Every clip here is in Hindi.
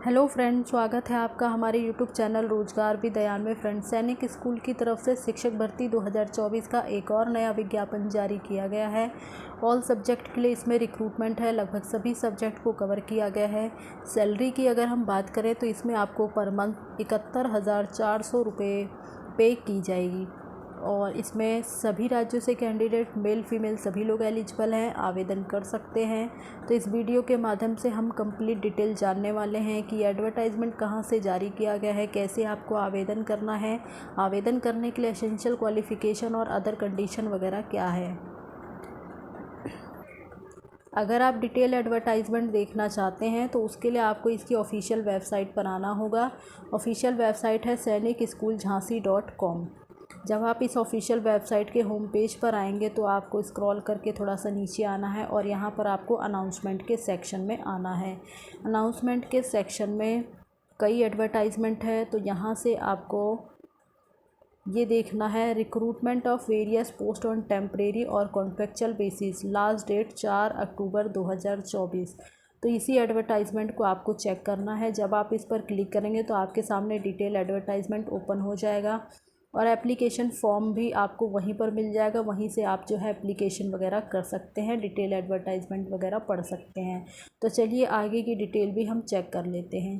हेलो फ्रेंड, स्वागत है आपका हमारे यूट्यूब चैनल रोजगार भी दयान में। फ्रेंड, सैनिक स्कूल की तरफ से शिक्षक भर्ती 2024 का एक और नया विज्ञापन जारी किया गया है। ऑल सब्जेक्ट के लिए इसमें रिक्रूटमेंट है। लगभग सभी सब्जेक्ट को कवर किया गया है। सैलरी की अगर हम बात करें तो इसमें आपको पर मंथ 71,400 रुपये पे की जाएगी और इसमें सभी राज्यों से कैंडिडेट मेल फीमेल सभी लोग एलिजिबल हैं, आवेदन कर सकते हैं। तो इस वीडियो के माध्यम से हम कंप्लीट डिटेल जानने वाले हैं कि एडवर्टाइजमेंट कहां से जारी किया गया है, कैसे आपको आवेदन करना है, आवेदन करने के लिए एसेंशियल क्वालिफ़िकेशन और अदर कंडीशन वगैरह क्या है। अगर आप डिटेल एडवर्टाइजमेंट देखना चाहते हैं तो उसके लिए आपको इसकी ऑफिशियल वेबसाइट पर आना होगा। ऑफिशियल वेबसाइट है sainikschooljhansi.com। जब आप इस ऑफिशियल वेबसाइट के होम पेज पर आएंगे तो आपको स्क्रॉल करके थोड़ा सा नीचे आना है और यहाँ पर आपको अनाउंसमेंट के सेक्शन में आना है। अनाउंसमेंट के सेक्शन में कई एडवर्टाइजमेंट है, तो यहाँ से आपको ये देखना है recruitment of various post on temporary और कॉन्ट्रेक्चुअल बेसिस, लास्ट डेट 4 अक्टूबर 2024। तो इसी एडवर्टाइजमेंट को आपको चेक करना है। जब आप इस पर क्लिक करेंगे तो आपके सामने डिटेल एडवर्टाइजमेंट ओपन हो जाएगा और एप्लीकेशन फॉर्म भी आपको वहीं पर मिल जाएगा। वहीं से आप जो है एप्लीकेशन वगैरह कर सकते हैं, डिटेल एडवर्टाइजमेंट वगैरह पढ़ सकते हैं। तो चलिए आगे की डिटेल भी हम चेक कर लेते हैं।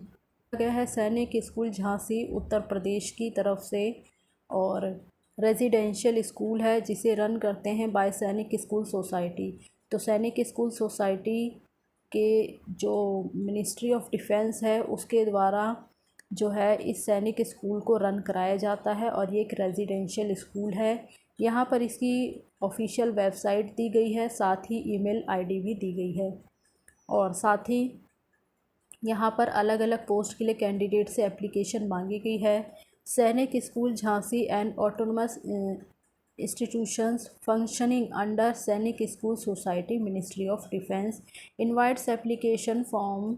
गया है सैनिक स्कूल झांसी उत्तर प्रदेश की तरफ से और रेजिडेंशियल स्कूल है जिसे रन करते हैं बाय सैनिक स्कूल सोसाइटी। तो सैनिक स्कूल सोसाइटी के जो मिनिस्ट्री ऑफ डिफेंस है उसके द्वारा जो है इस सैनिक स्कूल को रन कराया जाता है और ये एक रेजिडेंशियल स्कूल है। यहाँ पर इसकी ऑफिशियल वेबसाइट दी गई है, साथ ही ईमेल आईडी भी दी गई है और साथ ही यहाँ पर अलग अलग पोस्ट के लिए कैंडिडेट से एप्लीकेशन मांगी गई है। Sainik school Jhansi and autonomous institutions functioning under Sainik school society ministry of defence invites application form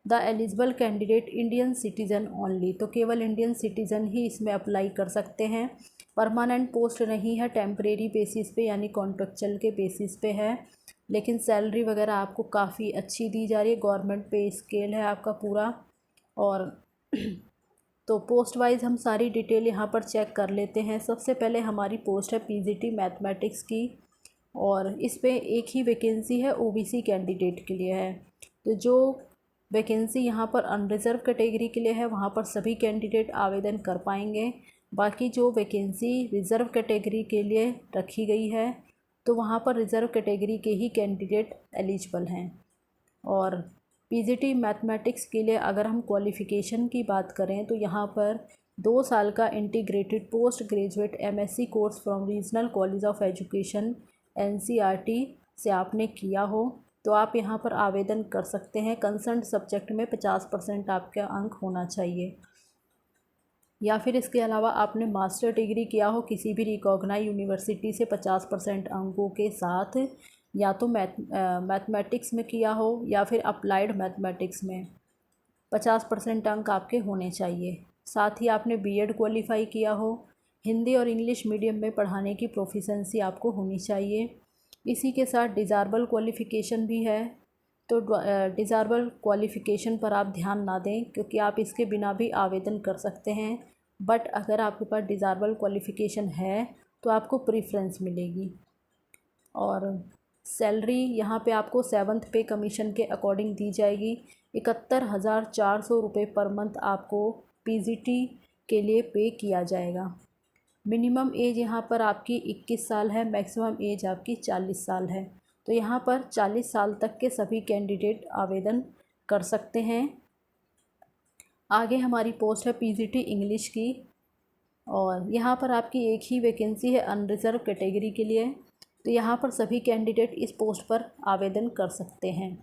the eligible candidate Indian citizen only. तो केवल इंडियन सिटीज़न ही इसमें अप्लाई कर सकते हैं। परमानेंट पोस्ट नहीं है, टेम्परेरी बेसिस पे यानी कॉन्ट्रेक्चुअल के बेसिस पे है, लेकिन सैलरी वगैरह आपको काफ़ी अच्छी दी जा रही है। गवर्नमेंट पे स्केल है आपका पूरा। और तो पोस्ट वाइज हम सारी डिटेल यहाँ पर चेक कर लेते हैं। सबसे पहले हमारी पोस्ट है पीजीटी मैथमेटिक्स की और इस पे एक ही वैकेंसी है, ओबीसी कैंडिडेट के लिए है। तो जो वैकेंसी यहाँ पर अनरिज़र्व कैटेगरी के लिए है वहाँ पर सभी कैंडिडेट आवेदन कर पाएंगे। बाकी जो वैकेंसी रिज़र्व कैटेगरी के लिए रखी गई है तो वहाँ पर रिज़र्व कैटेगरी के ही कैंडिडेट एलिजिबल हैं। और पीजीटी मैथमेटिक्स के लिए अगर हम क्वालिफ़िकेशन की बात करें तो यहाँ पर 2 साल का integrated post graduate MSc course from regional college of education NCERT से आपने किया हो तो आप यहाँ पर आवेदन कर सकते हैं। कंसर्न सब्जेक्ट में 50% आपका अंक होना चाहिए, या फिर इसके अलावा आपने मास्टर डिग्री किया हो किसी भी रिकॉग्नाइज यूनिवर्सिटी से 50% अंकों के साथ, या तो मैथमेटिक्स में किया हो या फिर अप्लाइड मैथमेटिक्स में 50% अंक आपके होने चाहिए। साथ ही आपने बीएड क्वालिफाई किया हो। हिंदी और इंग्लिश मीडियम में पढ़ाने की प्रोफिशेंसी आपको होनी चाहिए। इसी के साथ डिज़ायरेबल क्वालिफ़िकेशन भी है, तो डिज़ायरेबल क्वालिफ़िकेशन पर आप ध्यान ना दें क्योंकि आप इसके बिना भी आवेदन कर सकते हैं। बट अगर आपके पास डिज़ायरेबल क्वालिफ़िकेशन है तो आपको प्रेफरेंस मिलेगी। और सैलरी यहाँ पे आपको 7th पे कमीशन के अकॉर्डिंग दी जाएगी। 71,400 रुपये पर मंथ आपको पीजीटी के लिए पे किया जाएगा। मिनिमम एज यहाँ पर आपकी 21 साल है, मैक्सिमम एज आपकी 40 साल है। तो यहाँ पर 40 साल तक के सभी कैंडिडेट आवेदन कर सकते हैं। आगे हमारी पोस्ट है पीजीटी इंग्लिश की और यहाँ पर आपकी एक ही वैकेंसी है अनरिज़र्व कैटेगरी के लिए। तो यहाँ पर सभी कैंडिडेट इस पोस्ट पर आवेदन कर सकते हैं।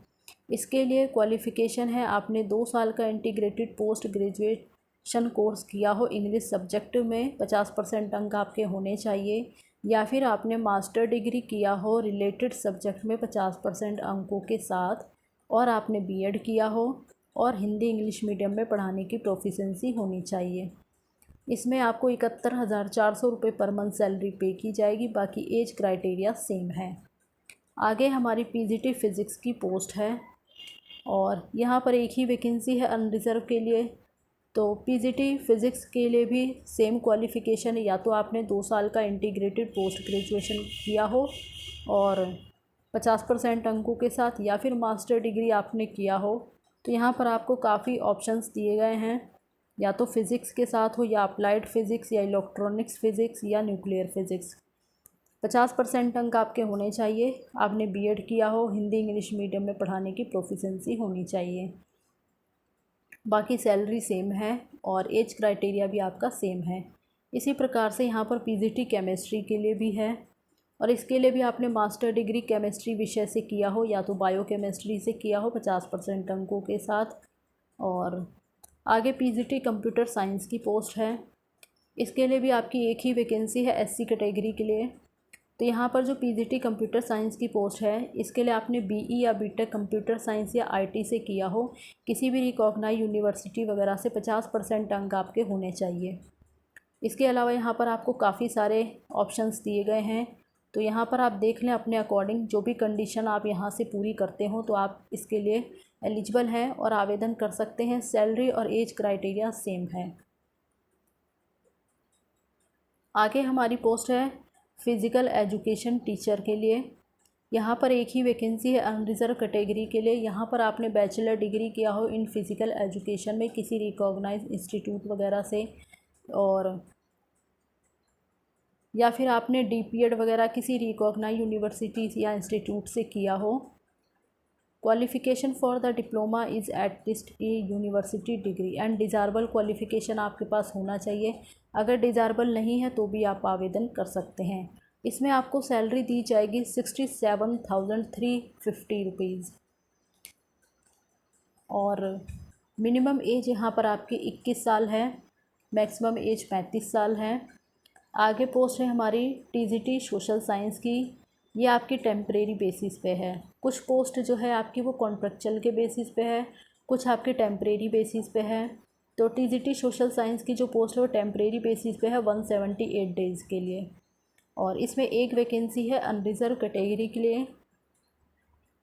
इसके लिए क्वालिफ़िकेशन है आपने 2 साल का इंटीग्रेटेड पोस्ट ग्रेजुएशन कोर्स किया हो इंग्लिश सब्जेक्ट में, 50% अंक आपके होने चाहिए, या फिर आपने मास्टर डिग्री किया हो रिलेटेड सब्जेक्ट में 50% अंकों के साथ और आपने बीएड किया हो और हिंदी इंग्लिश मीडियम में पढ़ाने की प्रोफिशेंसी होनी चाहिए। इसमें आपको 71,400 रुपये पर मंथ सैलरी पे की जाएगी। बाकी एज क्राइटेरिया सेम है। आगे हमारी पीजीटी फ़िज़िक्स की पोस्ट है और यहाँ पर एक ही वैकेंसी है अनरिज़र्व के लिए। तो पीजीटी फ़िज़िक्स के लिए भी सेम क्वालिफ़िकेशन है, या तो आपने 2 साल का इंटीग्रेटेड पोस्ट ग्रेजुएशन किया हो और 50% अंकों के साथ, या फिर मास्टर डिग्री आपने किया हो। तो यहाँ पर आपको काफ़ी ऑप्शंस दिए गए हैं, या तो फ़िज़िक्स के साथ हो, या अप्लाइड फ़िज़िक्स, या इलेक्ट्रॉनिक्स फ़िज़िक्स, या न्यूक्लियर फ़िज़िक्स। 50% अंक आपके होने चाहिए, आपने बीएड किया हो, हिंदी इंग्लिश मीडियम में पढ़ाने की प्रोफिशिएंसी होनी चाहिए। बाकी सैलरी सेम है और एज क्राइटेरिया भी आपका सेम है। इसी प्रकार से यहाँ पर पीजीटी केमिस्ट्री के लिए भी है, और इसके लिए भी आपने मास्टर डिग्री केमिस्ट्री विषय से किया हो, या तो बायोकेमिस्ट्री से किया हो 50% अंकों के साथ। और आगे पीजीटी कंप्यूटर साइंस की पोस्ट है, इसके लिए भी आपकी एक ही वैकेंसी है एससी कैटेगरी के लिए। तो यहाँ पर जो पीजीटी कंप्यूटर साइंस की पोस्ट है, इसके लिए आपने बीई या बीटेक कंप्यूटर साइंस या आईटी से किया हो, किसी भी रिकॉग्नाइज यूनिवर्सिटी वगैरह से 50% अंक आपके होने चाहिए। इसके अलावा यहाँ पर आपको काफ़ी सारे ऑप्शंस दिए गए हैं, तो यहाँ पर आप देख लें अपने अकॉर्डिंग, जो भी कंडीशन आप यहाँ से पूरी करते हो तो आप इसके लिए एलिजिबल हैं और आवेदन कर सकते हैं। सैलरी और एज क्राइटेरिया सेम है। आगे हमारी पोस्ट है फ़िज़िकल एजुकेशन टीचर के लिए। यहाँ पर एक ही वैकेंसी है अनरिज़र्व कैटेगरी के लिए। यहाँ पर आपने बैचलर डिग्री किया हो इन फ़िज़िकल एजुकेशन में किसी रिकॉग्नाइज इंस्टीट्यूट वगैरह से, और या फिर आपने डीपीएड वगैरह किसी रिकॉग्नाइज यूनिवर्सिटी या इंस्टीट्यूट से किया हो। Qualification for the diploma is at least A university degree and desirable qualification आपके पास होना चाहिए। अगर डिज़ायरेबल नहीं है तो भी आप आवेदन कर सकते हैं। इसमें आपको सैलरी दी जाएगी 67,350 रुपीज़, और मिनिमम एज यहाँ पर आपकी 21 साल है, मैक्सिमम एज 35 साल है। आगे पोस्ट है हमारी टीजीटी सोशल साइंस की। ये आपकी टेम्परेरी बेसिस पे है। कुछ पोस्ट जो है आपकी वो कॉन्ट्रेक्चुअल के बेसिस पे है, कुछ आपके टेम्परेरी बेसिस पे है। तो टीजीटी सोशल साइंस की जो पोस्ट है वो टेम्परेरी बेसिस पे है 178 डेज़ के लिए, और इसमें एक वैकेंसी है अनरिज़र्व कैटेगरी के लिए।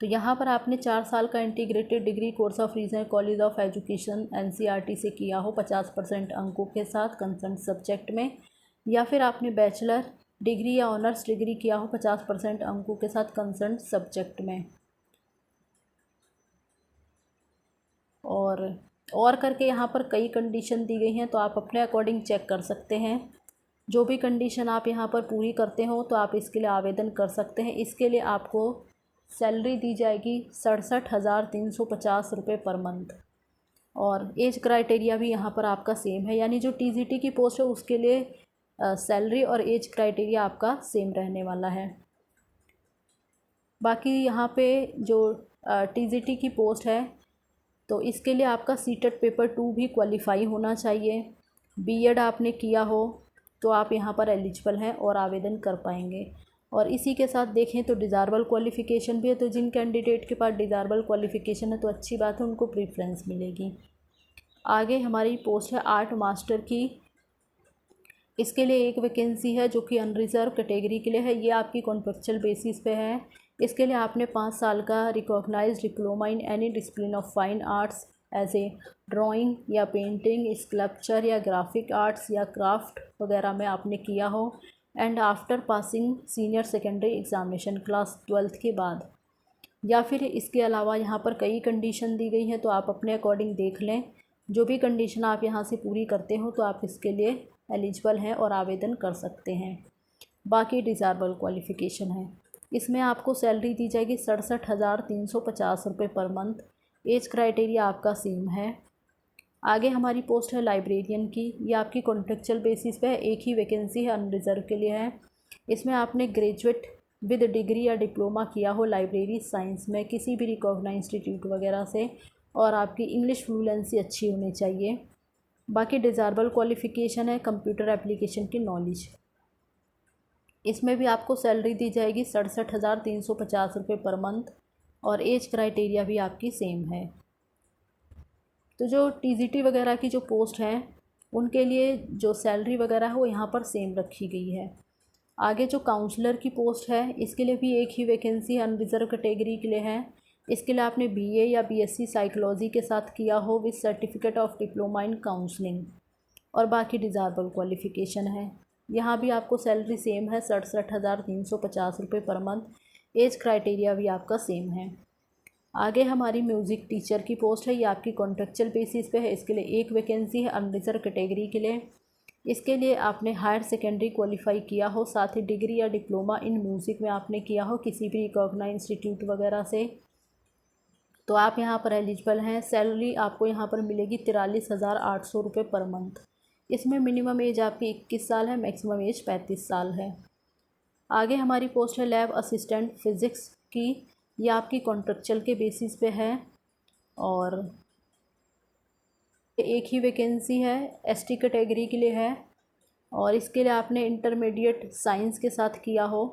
तो यहाँ पर आपने 4 साल का integrated degree course of regional college of education NCERT से किया हो 50% अंकों के साथ कंसर्न सब्जेक्ट में, या फिर आपने बैचलर डिग्री या ऑनर्स डिग्री किया हो 50% अंकों के साथ कंसर्न सब्जेक्ट में। और करके यहाँ पर कई कंडीशन दी गई हैं, तो आप अपने अकॉर्डिंग चेक कर सकते हैं। जो भी कंडीशन आप यहाँ पर पूरी करते हो तो आप इसके लिए आवेदन कर सकते हैं। इसके लिए आपको सैलरी दी जाएगी 67,350 रुपये पर मंथ, और एज क्राइटेरिया भी यहाँ पर आपका सेम है, यानी जो टीजीटी की पोस्ट है उसके लिए सैलरी और एज क्राइटेरिया आपका सेम रहने वाला है। बाकी यहाँ पे जो टीजीटी की पोस्ट है तो इसके लिए आपका सीटेट पेपर 2 भी क्वालिफाई होना चाहिए। बीएड आपने किया हो तो आप यहाँ पर एलिजिबल हैं और आवेदन कर पाएंगे। और इसी के साथ देखें तो डिज़ायरेबल क्वालिफ़िकेशन भी है, तो जिन कैंडिडेट के पास डिज़ायरेबल क्वालिफ़िकेशन है तो अच्छी बात है, उनको प्रेफरेंस मिलेगी। आगे हमारी पोस्ट है आर्ट मास्टर की। इसके लिए एक वैकेंसी है जो कि अनरिज़र्व कैटेगरी के लिए है। ये आपकी कॉन्ट्रेक्चुअल बेसिस पे है। इसके लिए आपने 5 साल का recognised diploma in any discipline of fine arts as a drawing या पेंटिंग, स्कल्पचर या ग्राफिक आर्ट्स या क्राफ्ट वगैरह में आपने किया हो, and after passing senior secondary examination class 12th के बाद। या फिर इसके अलावा यहाँ पर कई कंडीशन दी गई हैं, तो आप अपने अकॉर्डिंग देख लें। जो भी कंडीशन आप यहाँ से पूरी करते हो तो आप इसके लिए एलिजिबल हैं और आवेदन कर सकते हैं। बाकी डिज़ायरेबल क्वालिफ़िकेशन है। इसमें आपको सैलरी दी जाएगी 67,350 रुपये पर मंथ। एज क्राइटेरिया आपका सेम है। आगे हमारी पोस्ट है लाइब्रेरियन की। ये आपकी कॉन्ट्रेक्चुअल बेसिस पे है, एक ही वैकेंसी है, अनरिज़र्व के लिए है। इसमें आपने ग्रेजुएट विद डिग्री या डिप्लोमा किया हो लाइब्रेरी साइंस में किसी भी रिकॉग्नाइज्ड इंस्टीट्यूट वगैरह से, और आपकी इंग्लिश फ्लुएंसी अच्छी होनी चाहिए। बाकी डिज़ायरेबल क्वालिफ़िकेशन है कंप्यूटर एप्लीकेशन की नॉलेज। इसमें भी आपको सैलरी दी जाएगी 67,350 रुपये पर मंथ, और एज क्राइटेरिया भी आपकी सेम है। तो जो टीजीटी वगैरह की जो पोस्ट हैं उनके लिए जो सैलरी वगैरह है वो यहाँ पर सेम रखी गई है। आगे जो काउंसलर की पोस्ट है इसके लिए भी एक ही वैकेंसी अनरिज़र्व कैटेगरी के लिए है। इसके लिए आपने बीए या बीएससी साइकोलॉजी के साथ किया हो with certificate of diploma in counselling, और बाकी डिज़ायरेबल क्वालिफ़िकेशन है। यहाँ भी आपको सैलरी सेम है 67,350 रुपये पर मंथ। एज क्राइटेरिया भी आपका सेम है। आगे हमारी म्यूज़िक टीचर की पोस्ट है, ये आपकी कॉन्ट्रेक्चुअल बेसिस पे है। इसके लिए एक वैकेंसी है अनरिजर्व कैटेगरी के लिए। इसके लिए आपने हायर सेकेंडरी क्वालिफाई किया हो, साथ ही डिग्री या डिप्लोमा इन म्यूज़िक में आपने किया हो किसी भी रिकॉग्नाइज्ड इंस्टीट्यूट वगैरह से, तो आप यहाँ पर एलिजिबल हैं। सैलरी आपको यहाँ पर मिलेगी 43,800 रुपये पर मंथ। इसमें मिनिमम एज आपकी 21 साल है, मैक्सिमम एज 35 साल है। आगे हमारी पोस्ट है लैब असिस्टेंट फ़िज़िक्स की। ये आपकी कॉन्ट्रेक्चुअल के बेसिस पे है और एक ही वैकेंसी है, एसटी कैटेगरी के लिए है। और इसके लिए आपने इंटरमीडिएट साइंस के साथ किया हो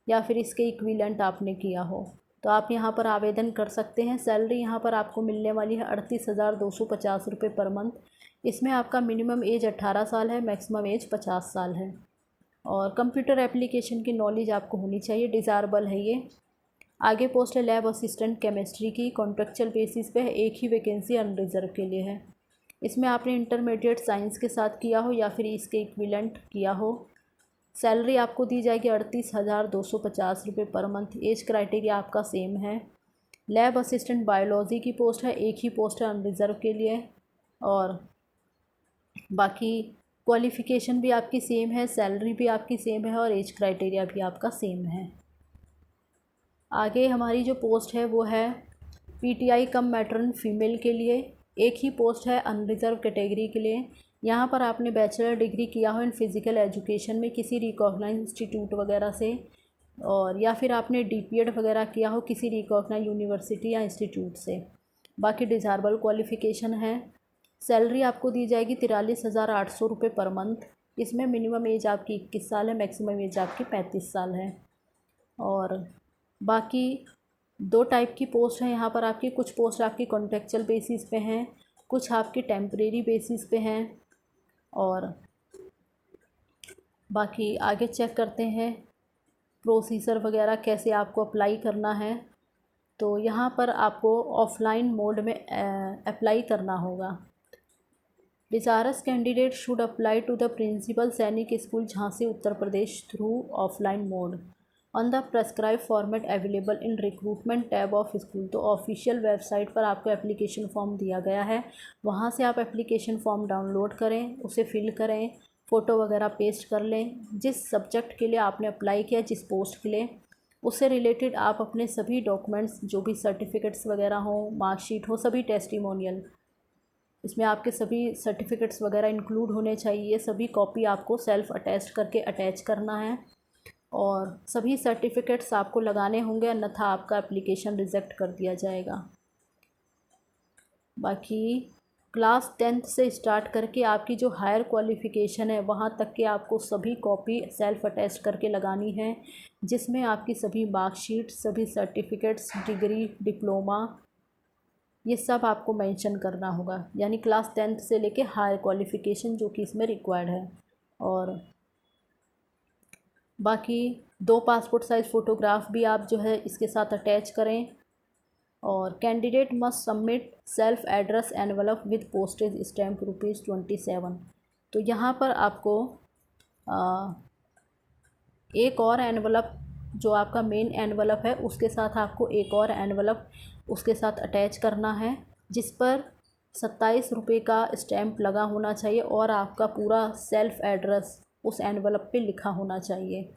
या फिर इसके इक्विवेलेंट आपने किया हो, तो आप यहाँ पर आवेदन कर सकते हैं। सैलरी यहाँ पर आपको मिलने वाली है 38,250 रुपये पर मंथ। इसमें आपका मिनिमम एज 18 साल है, मैक्सिमम एज 50 साल है। और कंप्यूटर एप्लीकेशन की नॉलेज आपको होनी चाहिए, डिज़ायरेबल है ये। आगे पोस्ट है लैब असिस्टेंट केमिस्ट्री की, कॉन्ट्रेक्चुअल बेसिस पे है। एक ही वैकेंसी अनरिजर्व के लिए है। इसमें आपने इंटरमीडिएट साइंस के साथ किया हो या फिर इसके इक्विवेलेंट किया हो। सैलरी आपको दी जाएगी 38,250 रुपये पर मंथ। एज क्राइटेरिया आपका सेम है। लैब असिस्टेंट बायोलॉजी की पोस्ट है, एक ही पोस्ट है अनरिजर्व के लिए। और बाकी क्वालिफ़िकेशन भी आपकी सेम है, सैलरी भी आपकी सेम है और एज क्राइटेरिया भी आपका सेम है। आगे हमारी जो पोस्ट है वो है पीटीआई कम मैट्रन फीमेल के लिए। एक ही पोस्ट है अनरिजर्व कैटेगरी के लिए। यहाँ पर आपने बैचलर डिग्री किया हो इन फिज़िकल एजुकेशन में किसी रिकॉग्नाइज्ड इंस्टीट्यूट वगैरह से, और या फिर आपने डीपीएड वगैरह किया हो किसी रिकॉग्नाइज्ड यूनिवर्सिटी या इंस्टीट्यूट से। बाकी डिज़ायरेबल क्वालिफ़िकेशन है। सैलरी आपको दी जाएगी 43,800 रुपये पर मंथ। इसमें मिनिमम एज आपकी 21 साल है, मैक्सिमम एज आपकी 35 साल है। और बाकी दो टाइप की पोस्ट हैं यहाँ पर आपकी। कुछ पोस्ट आपकी कॉन्ट्रेक्चुअल बेसिस पे हैं, कुछ आपकी टेम्परेरी बेसिस पे हैं। और बाकी आगे चेक करते हैं प्रोसीजर वगैरह कैसे आपको अप्लाई करना है। तो यहाँ पर आपको ऑफलाइन मोड में अप्लाई करना होगा। Desirous candidate should apply to the principal Sainik school Jhansi Uttar Pradesh through offline mode on the prescribe format available in recruitment tab of school. तो ऑफिशियल वेबसाइट पर आपको एप्लीकेशन फॉर्म दिया गया है, वहाँ से आप एप्लीकेशन फॉर्म डाउनलोड करें, उसे फिल करें, फ़ोटो वगैरह पेस्ट कर लें। जिस सब्जेक्ट के लिए आपने अप्लाई किया, जिस पोस्ट के लिए, उससे रिलेटेड आप अपने सभी डॉक्यूमेंट्स जो भी सर्टिफिकेट्स वगैरह हों, मार्कशीट हो, सभी टेस्टिमोनियल, इसमें आपके सभी सर्टिफिकेट्स वगैरह इंक्लूड होने चाहिए। सभी कॉपी आपको सेल्फ़ अटैच करके अटैच करना है और सभी सर्टिफिकेट्स आपको लगाने होंगे, अन्यथा आपका एप्लीकेशन रिजेक्ट कर दिया जाएगा। बाकी क्लास 10th से स्टार्ट करके आपकी जो हायर क्वालिफ़िकेशन है वहाँ तक के आपको सभी कॉपी सेल्फ़ अटैच करके लगानी है, जिसमें आपकी सभी मार्कशीट, सभी सर्टिफिकेट्स, डिग्री, डिप्लोमा, ये सब आपको मेंशन करना होगा। यानी क्लास 10th से लेके हायर क्वालिफ़िकेशन जो कि इसमें रिक्वायर्ड है। और बाकी 2 पासपोर्ट साइज़ फ़ोटोग्राफ भी आप जो है इसके साथ अटैच करें। और candidate must submit self address envelope with postage stamp ₹27। तो यहाँ पर आपको एक और एनवलप, जो आपका मेन एनवलप है उसके साथ आपको एक और एनवलप उसके साथ अटैच करना है, जिस पर 27 रुपये का स्टैम्प लगा होना चाहिए और आपका पूरा सेल्फ एड्रेस उस एनवलप पे लिखा होना चाहिए।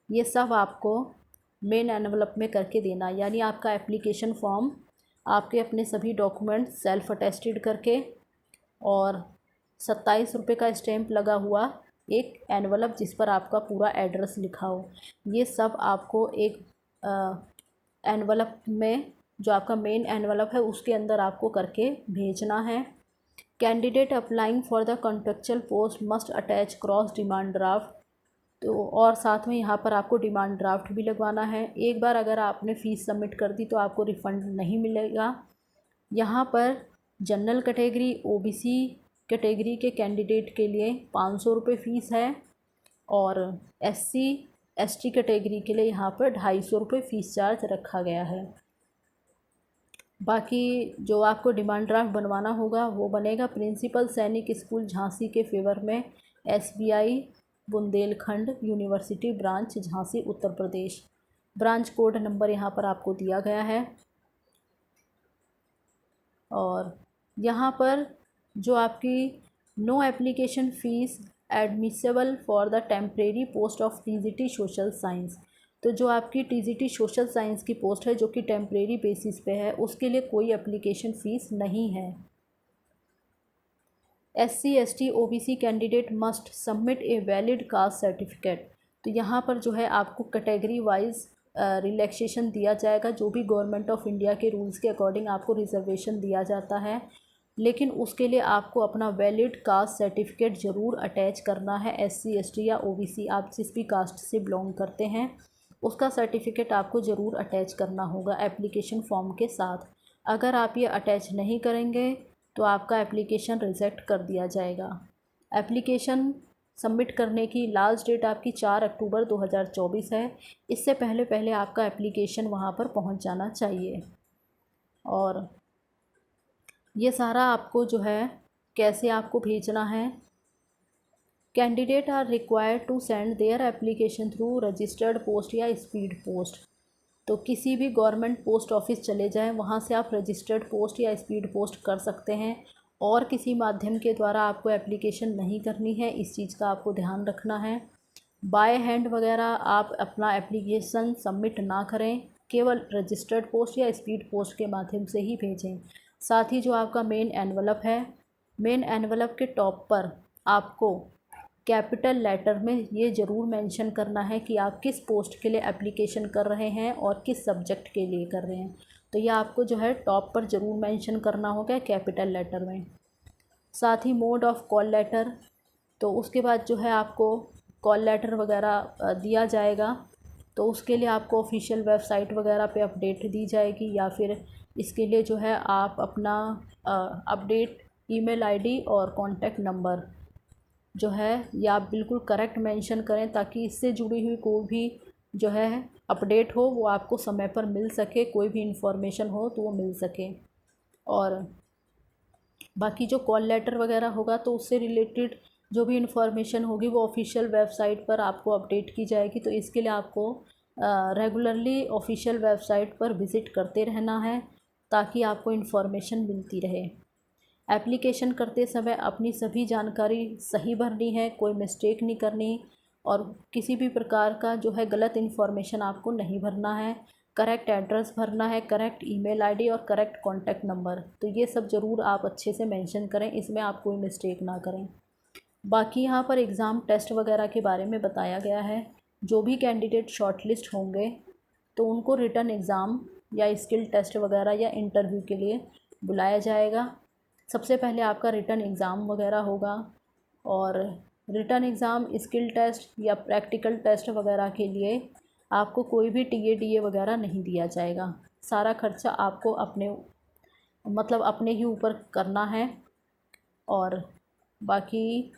ये सब आपको मेन एनवलप में करके देना, यानी आपका एप्लीकेशन फॉर्म आपके अपने सभी डॉक्यूमेंट सेल्फ अटेस्टेड करके और 27 रुपये का स्टैम्प लगा हुआ एक एनवलप जिस पर आपका पूरा एड्रेस लिखा हो, ये सब आपको एक एनवलप में, जो आपका मेन एनवलप है उसके अंदर आपको करके भेजना है। Candidate applying for the contractual post must attach cross demand draft. तो और साथ में यहाँ पर आपको डिमांड ड्राफ्ट भी लगवाना है। एक बार अगर आपने फ़ीस सबमिट कर दी तो आपको रिफ़ंड नहीं मिलेगा। यहाँ पर जनरल कैटेगरी, ओबीसी कैटेगरी के कैंडिडेट के लिए 500 रुपये फ़ीस है और SC ST कैटेगरी के लिए यहाँ पर 250 रुपये फ़ीस चार्ज रखा गया है। बाकी जो आपको डिमांड ड्राफ्ट बनवाना होगा वो बनेगा प्रिंसिपल सैनिक स्कूल झांसी के फेवर में, SBI Bundelkhand university branch Jhansi Uttar Pradesh. Branch code number यहाँ पर आपको दिया गया है। और यहाँ पर जो आपकी no application fees admissible for the temporary post of TGT social science, तो जो आपकी TGT सोशल साइंस की पोस्ट है जो कि टेम्परेरी बेसिस पे है, उसके लिए कोई एप्लीकेशन फ़ीस नहीं है। SC ST OBC candidate must submit a valid caste certificate, तो यहाँ पर जो है आपको कैटेगरी वाइज रिलैक्सेशन दिया जाएगा। जो भी गवर्नमेंट ऑफ इंडिया के रूल्स के अकॉर्डिंग आपको रिजर्वेशन दिया जाता है, लेकिन उसके लिए आपको अपना वैलिड कास्ट सर्टिफिकेट ज़रूर अटैच करना है। SC ST या OBC आप जिस भी कास्ट से बिलोंग करते हैं उसका सर्टिफिकेट आपको ज़रूर अटैच करना होगा एप्लीकेशन फॉर्म के साथ। अगर आप ये अटैच नहीं करेंगे तो आपका एप्लीकेशन रिजेक्ट कर दिया जाएगा। एप्लीकेशन सबमिट करने की लास्ट डेट आपकी 4 अक्टूबर 2024 है। इससे पहले पहले आपका एप्लीकेशन वहाँ पर पहुँच जाना चाहिए। और ये सारा आपको जो है कैसे आपको भेजना है, candidate are required to send their application through registered post या स्पीड पोस्ट, तो किसी भी गवर्नमेंट पोस्ट ऑफिस चले जाएं, वहाँ से आप रजिस्टर्ड पोस्ट या स्पीड पोस्ट कर सकते हैं। और किसी माध्यम के द्वारा आपको एप्लीकेशन नहीं करनी है, इस चीज़ का आपको ध्यान रखना है। बाय हैंड वगैरह आप अपना एप्लीकेशन सबमिट ना करें, केवल रजिस्टर्ड पोस्ट या स्पीड पोस्ट के माध्यम से ही भेजें। साथ ही जो आपका मेन एनवलप है, मेन एनवलप के टॉप पर आपको कैपिटल लेटर में ये ज़रूर मेंशन करना है कि आप किस पोस्ट के लिए एप्लीकेशन कर रहे हैं और किस सब्जेक्ट के लिए कर रहे हैं, तो ये आपको जो है टॉप पर ज़रूर मेंशन करना होगा कैपिटल लेटर में। साथ ही मोड ऑफ कॉल लेटर, तो उसके बाद जो है आपको कॉल लेटर वगैरह दिया जाएगा, तो उसके लिए आपको ऑफिशियल वेबसाइट वगैरह पे अपडेट दी जाएगी, या फिर इसके लिए जो है आप अपना अपडेट ईमेल आईडी और कॉन्टैक्ट नंबर जो है या आप बिल्कुल करेक्ट मेंशन करें, ताकि इससे जुड़ी हुई कोई भी जो है अपडेट हो वो आपको समय पर मिल सके, कोई भी इंफॉर्मेशन हो तो वो मिल सके। और बाकी जो कॉल लेटर वगैरह होगा तो उससे रिलेटेड जो भी इंफॉर्मेशन होगी वो ऑफिशियल वेबसाइट पर आपको अपडेट की जाएगी, तो इसके लिए आपको रेगुलरली ऑफिशियल वेबसाइट पर विज़िट करते रहना है ताकि आपको इन्फॉर्मेशन मिलती रहे। एप्लीकेशन करते समय अपनी सभी जानकारी सही भरनी है, कोई मिस्टेक नहीं करनी, और किसी भी प्रकार का जो है गलत इन्फॉर्मेशन आपको नहीं भरना है। करेक्ट एड्रेस भरना है, करेक्ट ईमेल आईडी और करेक्ट कॉन्टैक्ट नंबर, तो ये सब ज़रूर आप अच्छे से मेंशन करें, इसमें आप कोई मिस्टेक ना करें। बाकी यहाँ पर एग्ज़ाम टेस्ट वगैरह के बारे में बताया गया है। जो भी कैंडिडेट शॉर्टलिस्ट होंगे तो उनको रिटन एग्ज़ाम या स्किल टेस्ट वगैरह या इंटरव्यू के लिए बुलाया जाएगा। सबसे पहले आपका रिटन एग्ज़ाम वगैरह होगा, और रिटन एग्ज़ाम, स्किल टेस्ट या प्रैक्टिकल टेस्ट वगैरह के लिए आपको कोई भी TADA वगैरह नहीं दिया जाएगा। सारा खर्चा आपको अपने ही ऊपर करना है। और बाकी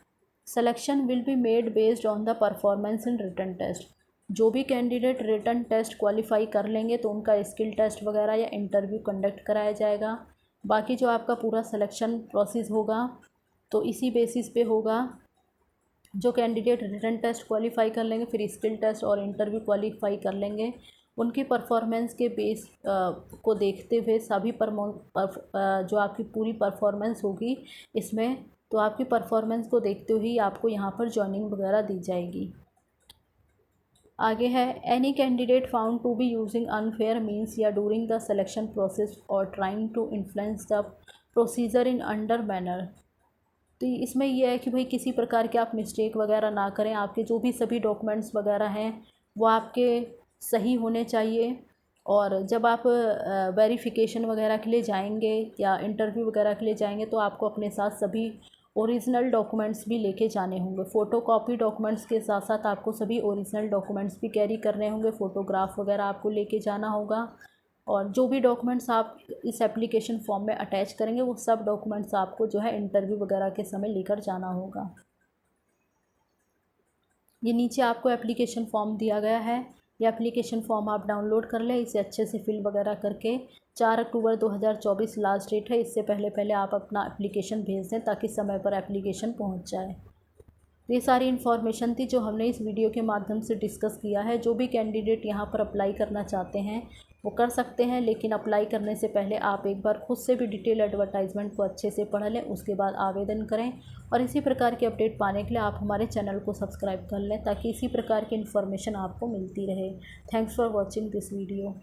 selection will be made based on the performance in written test, जो भी कैंडिडेट रिटन टेस्ट क्वालिफाई कर लेंगे तो उनका स्किल टेस्ट वगैरह या इंटरव्यू कंडक्ट कराया जाएगा। बाकी जो आपका पूरा सिलेक्शन प्रोसेस होगा तो इसी बेसिस पे होगा। जो कैंडिडेट रिटन टेस्ट क्वालिफाई कर लेंगे, फिर स्किल टेस्ट और इंटरव्यू क्वालिफाई कर लेंगे, उनकी परफॉर्मेंस के बेस को देखते हुए सभी जो आपकी पूरी परफॉर्मेंस होगी इसमें, तो आपकी परफॉर्मेंस को देखते हुए ही आपको यहाँ पर जॉइनिंग वगैरह दी जाएगी। आगे है, any candidate found to be using unfair means या डूरिंग द सिलेक्शन प्रोसेस और trying to influence the procedure in under manner, तो इसमें यह है कि भाई किसी प्रकार के आप मिस्टेक वगैरह ना करें, आपके जो भी सभी डॉक्यूमेंट्स वगैरह हैं वो आपके सही होने चाहिए। और जब आप वेरिफिकेशन वगैरह के लिए जाएंगे या इंटरव्यू वगैरह के लिए जाएंगे तो आपको अपने साथ सभी ओरिजिनल डॉक्यूमेंट्स भी लेके जाने होंगे। फ़ोटोकॉपी डॉक्यूमेंट्स के साथ साथ आपको सभी ओरिजिनल डॉक्यूमेंट्स भी कैरी करने होंगे, फ़ोटोग्राफ वगैरह आपको लेके जाना होगा। और जो भी डॉक्यूमेंट्स आप इस एप्लीकेशन फॉर्म में अटैच करेंगे वो सब डॉक्यूमेंट्स आपको जो है इंटरव्यू वगैरह के समय लेकर जाना होगा। ये नीचे आपको एप्लीकेशन फॉर्म दिया गया है, ये एप्लीकेशन फॉर्म आप डाउनलोड कर लें, इसे अच्छे से फिल वगैरह करके 4 अक्टूबर 2024 लास्ट डेट है, इससे पहले आप अपना एप्लीकेशन भेज दें ताकि समय पर एप्लीकेशन पहुंच जाए। ये सारी इन्फॉर्मेशन थी जो हमने इस वीडियो के माध्यम से डिस्कस किया है। जो भी कैंडिडेट यहाँ पर अप्लाई करना चाहते हैं वो कर सकते हैं, लेकिन अप्लाई करने से पहले आप एक बार खुद से भी डिटेल एडवर्टाइजमेंट को अच्छे से पढ़ लें, उसके बाद आवेदन करें। और इसी प्रकार के अपडेट पाने के लिए आप हमारे चैनल को सब्सक्राइब कर लें ताकि इसी प्रकार की इन्फॉर्मेशन आपको मिलती रहे। Thanks for watching this video.